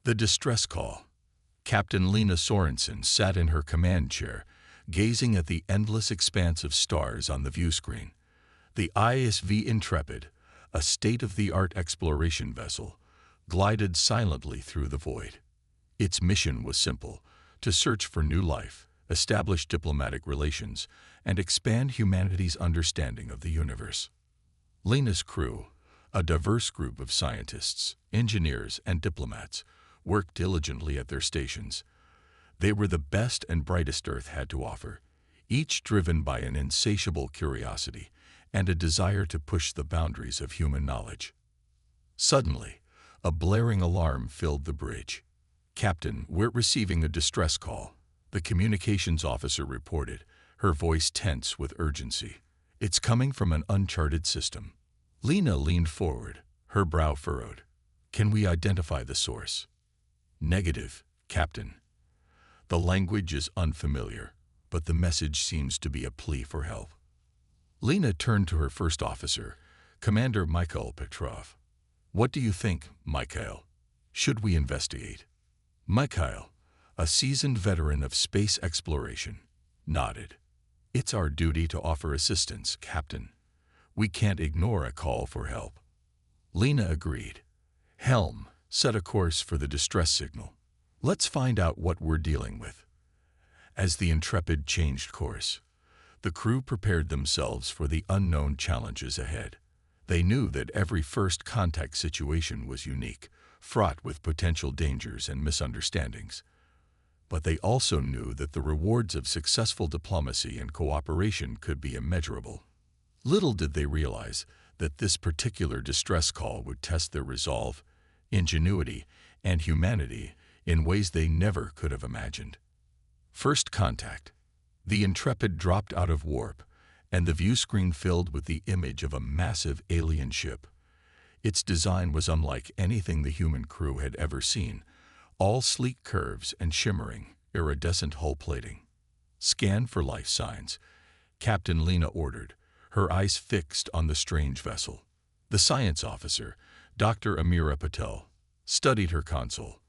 The distress call. Captain Lena Sorensen sat in her command chair, gazing at the endless expanse of stars on the view screen. The ISV Intrepid, a state-of-the-art exploration vessel, glided silently through the void. Its mission was simple: to search for new life, establish diplomatic relations, and expand humanity's understanding of the universe. Lena's crew, a diverse group of scientists, engineers, and diplomats, worked diligently at their stations. They were the best and brightest Earth had to offer, each driven by an insatiable curiosity and a desire to push the boundaries of human knowledge. Suddenly, a blaring alarm filled the bridge. "Captain, we're receiving a distress call," the communications officer reported, her voice tense with urgency. "It's coming from an uncharted system." Lena leaned forward, her brow furrowed. "Can we identify the source?" "Negative, Captain. The language is unfamiliar, but the message seems to be a plea for help." Lena turned to her first officer, Commander Mikhail Petrov. "What do you think, Mikhail? Should we investigate?" Mikhail, a seasoned veteran of space exploration, nodded. "It's our duty to offer assistance, Captain. We can't ignore a call for help." Lena agreed. "Helm, set a course for the distress signal. Let's find out what we're dealing with." As the Intrepid changed course, the crew prepared themselves for the unknown challenges ahead. They knew that every first contact situation was unique, fraught with potential dangers and misunderstandings. But they also knew that the rewards of successful diplomacy and cooperation could be immeasurable. Little did they realize that this particular distress call would test their resolve, ingenuity, and humanity in ways they never could have imagined. First contact. The Intrepid dropped out of warp, and the view screen filled with the image of a massive alien ship. Its design was unlike anything the human crew had ever seen, all sleek curves and shimmering, iridescent hull plating. "Scan for life signs," Captain Lena ordered, her eyes fixed on the strange vessel. The science officer, Dr. Amira Patel, studied her console.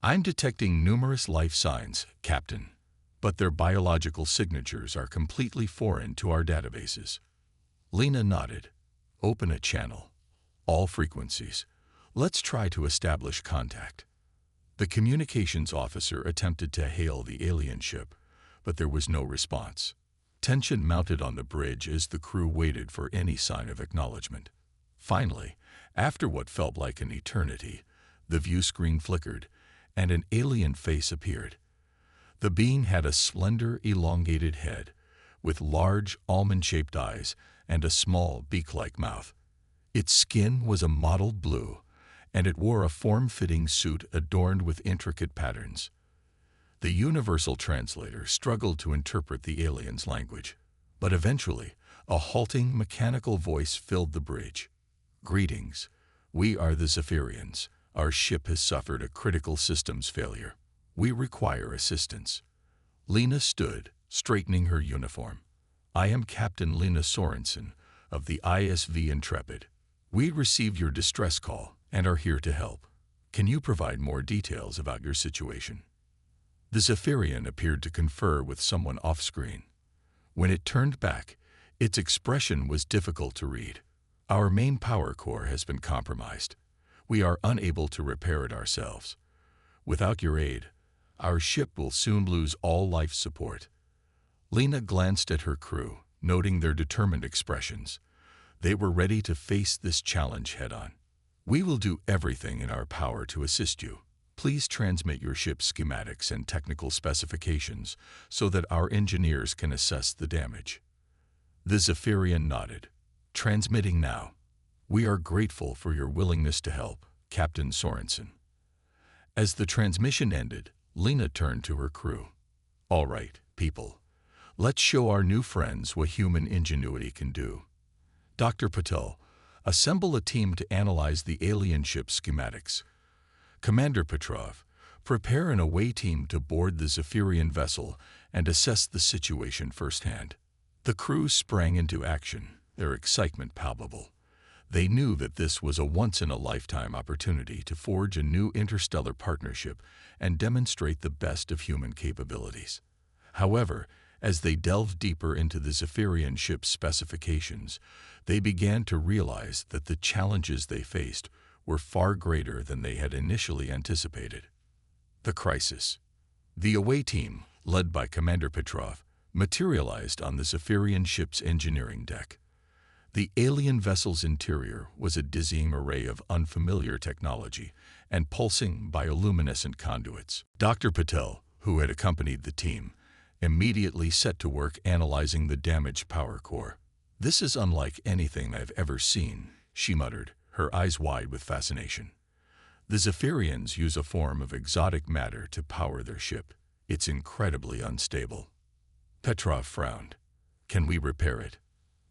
"I'm detecting numerous life signs, Captain, but their biological signatures are completely foreign to our databases." Lena nodded. "Open a channel. All frequencies. Let's try to establish contact." The communications officer attempted to hail the alien ship, but there was no response. Tension mounted on the bridge as the crew waited for any sign of acknowledgement. Finally, after what felt like an eternity, the view screen flickered, and an alien face appeared. The being had a slender, elongated head, with large, almond-shaped eyes and a small, beak-like mouth. Its skin was a mottled blue, and it wore a form-fitting suit adorned with intricate patterns. The universal translator struggled to interpret the alien's language, but eventually, a halting, mechanical voice filled the bridge. "Greetings. We are the Zephyrians. Our ship has suffered a critical systems failure. We require assistance." Lena stood, straightening her uniform. "I am Captain Lena Sorensen of the ISV Intrepid. We received your distress call and are here to help. Can you provide more details about your situation?" The Zephyrian appeared to confer with someone off-screen. When it turned back, its expression was difficult to read. "Our main power core has been compromised. We are unable to repair it ourselves. Without your aid, our ship will soon lose all life support." Lena glanced at her crew, noting their determined expressions. They were ready to face this challenge head-on. "We will do everything in our power to assist you. Please transmit your ship's schematics and technical specifications so that our engineers can assess the damage." The Zephyrian nodded. "Transmitting now. We are grateful for your willingness to help, Captain Sorensen." As the transmission ended, Lena turned to her crew. "All right, people. Let's show our new friends what human ingenuity can do. Dr. Patel, assemble a team to analyze the alien ship's schematics. Commander Petrov, prepare an away team to board the Zephyrian vessel and assess the situation firsthand." The crew sprang into action, their excitement palpable. They knew that this was a once-in-a-lifetime opportunity to forge a new interstellar partnership and demonstrate the best of human capabilities. However, as they delved deeper into the Zephyrian ship's specifications, they began to realize that the challenges they faced were far greater than they had initially anticipated. The crisis. The away team, led by Commander Petrov, materialized on the Zephyrian ship's engineering deck. The alien vessel's interior was a dizzying array of unfamiliar technology and pulsing bioluminescent conduits. Dr. Patel, who had accompanied the team, immediately set to work analyzing the damaged power core. "This is unlike anything I've ever seen," she muttered, her eyes wide with fascination. "The Zephyrians use a form of exotic matter to power their ship. It's incredibly unstable." Petrov frowned. "Can we repair it?"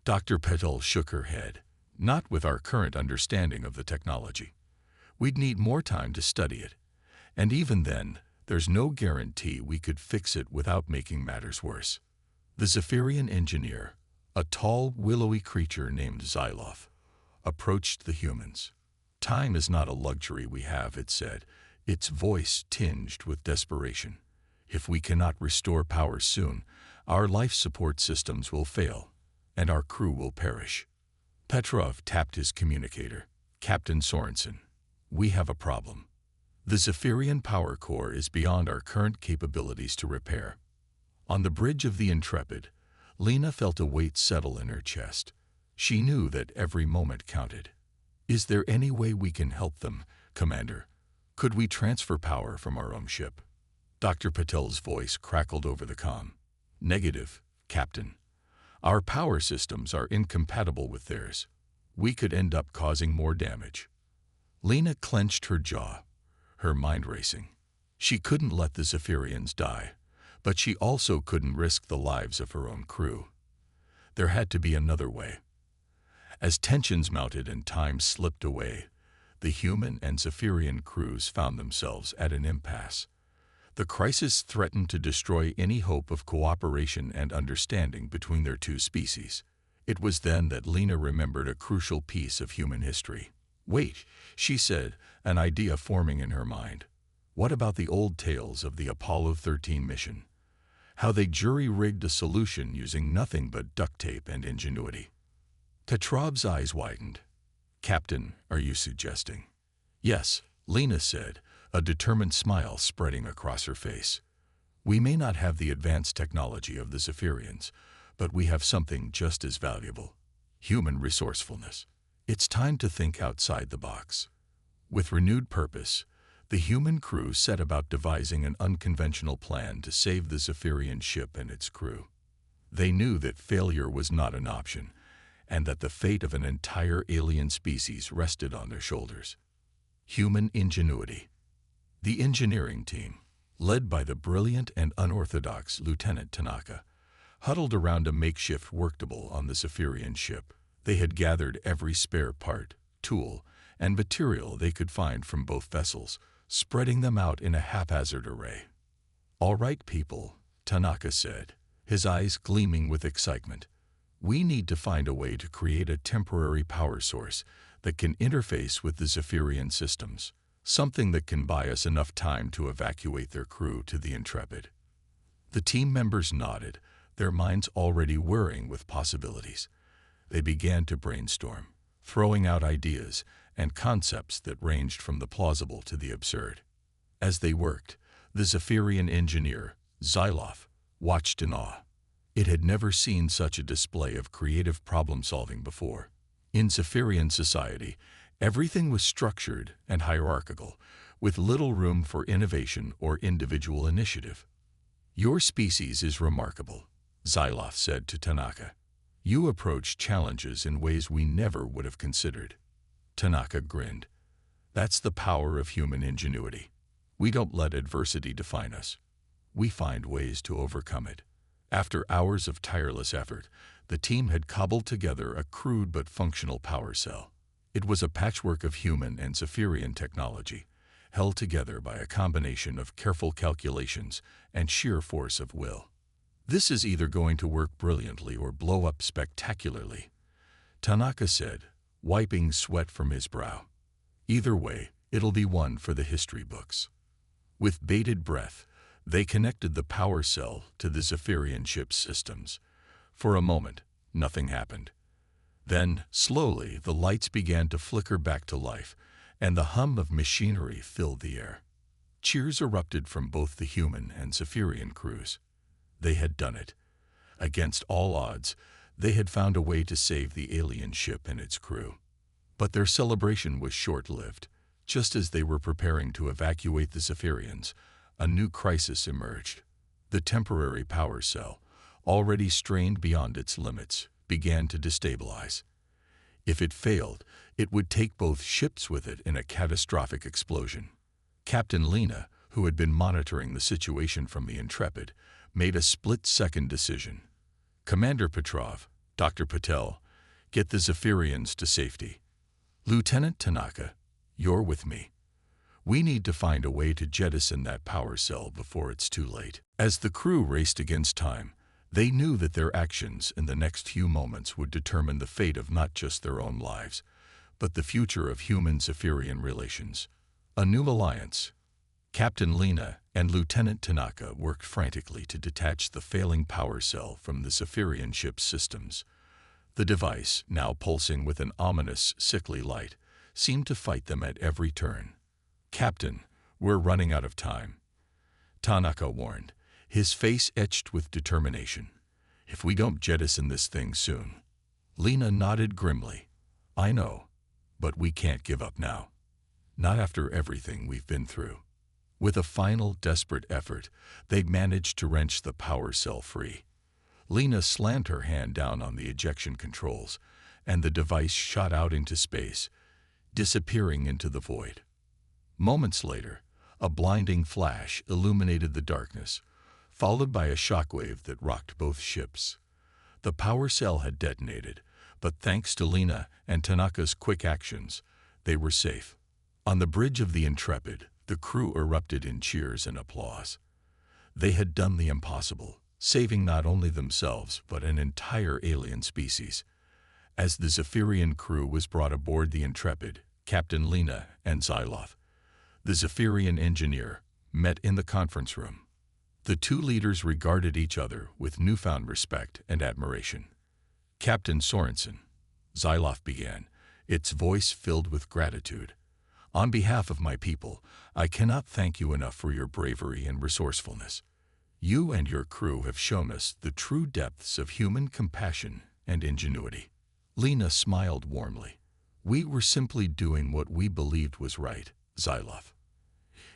Dr. Patel shook her head. "Not with our current understanding of the technology. We'd need more time to study it. And even then, there's no guarantee we could fix it without making matters worse." The Zephyrian engineer, a tall, willowy creature named Xyloth, approached the humans. "Time is not a luxury we have," it said, its voice tinged with desperation. "If we cannot restore power soon, our life support systems will fail, and our crew will perish." Petrov tapped his communicator. "Captain Sorensen, we have a problem. The Zephyrian power core is beyond our current capabilities to repair." On the bridge of the Intrepid, Lena felt a weight settle in her chest. She knew that every moment counted. "Is there any way we can help them, Commander? Could we transfer power from our own ship?" Dr. Patel's voice crackled over the comm. "Negative, Captain. Our power systems are incompatible with theirs. We could end up causing more damage." Lena clenched her jaw, her mind racing. She couldn't let the Zephyrians die, but she also couldn't risk the lives of her own crew. There had to be another way. As tensions mounted and time slipped away, the human and Zephyrian crews found themselves at an impasse. The crisis threatened to destroy any hope of cooperation and understanding between their two species. It was then that Lena remembered a crucial piece of human history. "Wait," she said, an idea forming in her mind. "What about the old tales of the Apollo 13 mission? How they jury-rigged a solution using nothing but duct tape and ingenuity." Petrov's eyes widened. "Captain, are you suggesting?" "Yes," Lena said, a determined smile spreading across her face. "We may not have the advanced technology of the Zephyrians, but we have something just as valuable: human resourcefulness. It's time to think outside the box." With renewed purpose, the human crew set about devising an unconventional plan to save the Zephyrian ship and its crew. They knew that failure was not an option, and that the fate of an entire alien species rested on their shoulders. Human ingenuity. The engineering team, led by the brilliant and unorthodox Lieutenant Tanaka, huddled around a makeshift worktable on the Zephyrian ship. They had gathered every spare part, tool, and material they could find from both vessels, spreading them out in a haphazard array. "All right, people," Tanaka said, his eyes gleaming with excitement. "We need to find a way to create a temporary power source that can interface with the Zephyrian systems, something that can buy us enough time to evacuate their crew to the Intrepid." The team members nodded, their minds already whirring with possibilities. They began to brainstorm, throwing out ideas and concepts that ranged from the plausible to the absurd. As they worked, the Zephyrian engineer, Xyloth, watched in awe. It had never seen such a display of creative problem-solving before. In Zephyrian society, everything was structured and hierarchical, with little room for innovation or individual initiative. "Your species is remarkable," Xyloth said to Tanaka. "You approach challenges in ways we never would have considered." Tanaka grinned. "That's the power of human ingenuity. We don't let adversity define us. We find ways to overcome it." After hours of tireless effort, the team had cobbled together a crude but functional power cell. It was a patchwork of human and Zephyrian technology, held together by a combination of careful calculations and sheer force of will. "This is either going to work brilliantly or blow up spectacularly," Tanaka said, wiping sweat from his brow. Either way, it'll be one for the history books. With bated breath, they connected the power cell to the Zephyrian ship's systems. For a moment, nothing happened. Then, slowly, the lights began to flicker back to life, and the hum of machinery filled the air. Cheers erupted from both the human and Zephyrian crews. They had done it. Against all odds, they had found a way to save the alien ship and its crew. But their celebration was short-lived. Just as they were preparing to evacuate the Zephyrians, a new crisis emerged. The temporary power cell, already strained beyond its limits, began to destabilize. If it failed, it would take both ships with it in a catastrophic explosion. Captain Lena, who had been monitoring the situation from the Intrepid, made a split-second decision. Commander Petrov, Dr. Patel, get the Zephyrians to safety. Lieutenant Tanaka, you're with me. We need to find a way to jettison that power cell before it's too late. As the crew raced against time, they knew that their actions in the next few moments would determine the fate of not just their own lives, but the future of human-Zephyrian relations. A new alliance. Captain Lena and Lieutenant Tanaka worked frantically to detach the failing power cell from the Zephyrian ship's systems. The device, now pulsing with an ominous, sickly light, seemed to fight them at every turn. "Captain, we're running out of time," Tanaka warned, his face etched with determination. "If we don't jettison this thing soon." Lena nodded grimly. "I know, but we can't give up now. Not after everything we've been through." With a final, desperate effort, they managed to wrench the power cell free. Lena slammed her hand down on the ejection controls, and the device shot out into space, disappearing into the void. Moments later, a blinding flash illuminated the darkness, followed by a shockwave that rocked both ships. The power cell had detonated, but thanks to Lena and Tanaka's quick actions, they were safe. On the bridge of the Intrepid, the crew erupted in cheers and applause. They had done the impossible, saving not only themselves but an entire alien species. As the Zephyrian crew was brought aboard the Intrepid, Captain Lena and Zyloth, the Zephyrian engineer, met in the conference room. The two leaders regarded each other with newfound respect and admiration. "Captain Sorensen," Zyloth began, its voice filled with gratitude. "On behalf of my people, I cannot thank you enough for your bravery and resourcefulness. You and your crew have shown us the true depths of human compassion and ingenuity." Lena smiled warmly. "We were simply doing what we believed was right, Zyloth.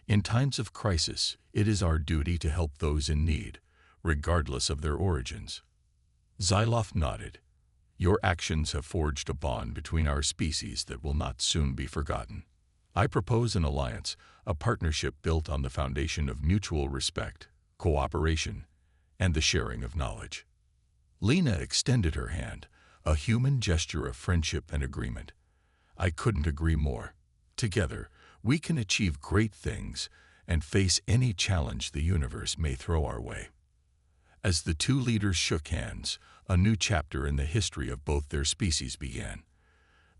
In times of crisis, it is our duty to help those in need, regardless of their origins." Zyloth nodded. "Your actions have forged a bond between our species that will not soon be forgotten. I propose an alliance, a partnership built on the foundation of mutual respect, cooperation, and the sharing of knowledge." Lena extended her hand, a human gesture of friendship and agreement. "I couldn't agree more. Together, we can achieve great things and face any challenge the universe may throw our way." As the two leaders shook hands, a new chapter in the history of both their species began.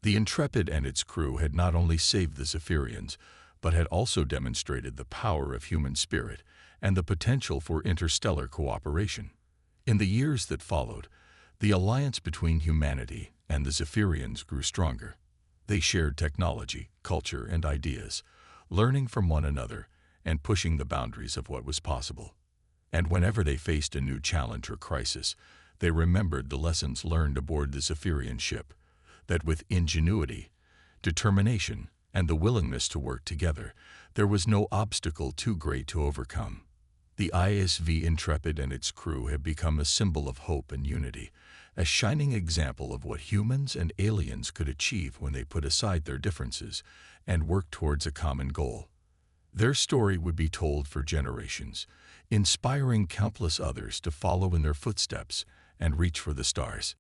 The Intrepid and its crew had not only saved the Zephyrians, but had also demonstrated the power of human spirit and the potential for interstellar cooperation. In the years that followed, the alliance between humanity and the Zephyrians grew stronger. They shared technology, culture, and ideas, learning from one another and pushing the boundaries of what was possible. And whenever they faced a new challenge or crisis, they remembered the lessons learned aboard the Zephyrian ship, that with ingenuity, determination, and the willingness to work together, there was no obstacle too great to overcome. The ISV Intrepid and its crew have become a symbol of hope and unity, a shining example of what humans and aliens could achieve when they put aside their differences and work towards a common goal. Their story would be told for generations, inspiring countless others to follow in their footsteps and reach for the stars.